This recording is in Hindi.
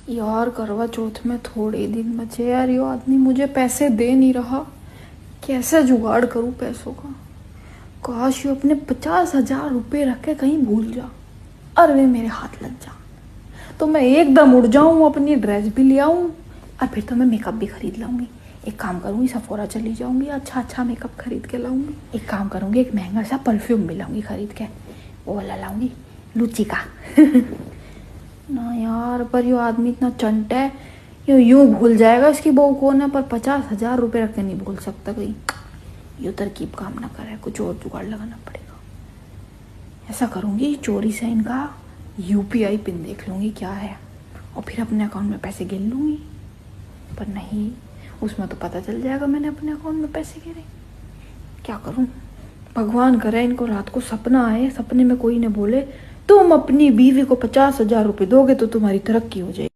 यार करवा चौथ में थोड़े दिन बचे यार, ये आदमी मुझे पैसे दे नहीं रहा। कैसे जुगाड़ करूं पैसों का। काश ये अपने 50,000 रुपये रख के कहीं भूल जा और वे मेरे हाथ लग जा, तो मैं एकदम उड़ जाऊं, अपनी ड्रेस भी ले आऊं और फिर तो मैं मेकअप भी खरीद लाऊंगी। एक काम करूंगी, सफोरा चली जाऊंगी, अच्छा मेकअप खरीद के लाऊंगी। एक काम करूंगी, एक महंगा सा परफ्यूम भी लाऊंगी खरीद के, वो वाला लाऊंगी लुची का। ना यार, पर यो आदमी इतना चंट है, यो यूं भूल जाएगा इसकी बहू कौन है, पर 50,000 रुपये रख के नहीं भूल सकता कहीं। यो तरकीब काम ना करे, कुछ और जुगाड़ लगाना पड़ेगा। ऐसा करूंगी, चोरी से इनका UPI पिन देख लूंगी क्या है, और फिर अपने अकाउंट में पैसे गिन लूंगी। पर नहीं, उसमें तो पता चल जाएगा मैंने अपने अकाउंट में पैसे गिरे। क्या करूं, भगवान करे इनको रात को सपना आए, सपने में कोई ने बोले तुम अपनी बीवी को 50,000 रुपये दोगे तो तुम्हारी तरक्की हो जाएगी।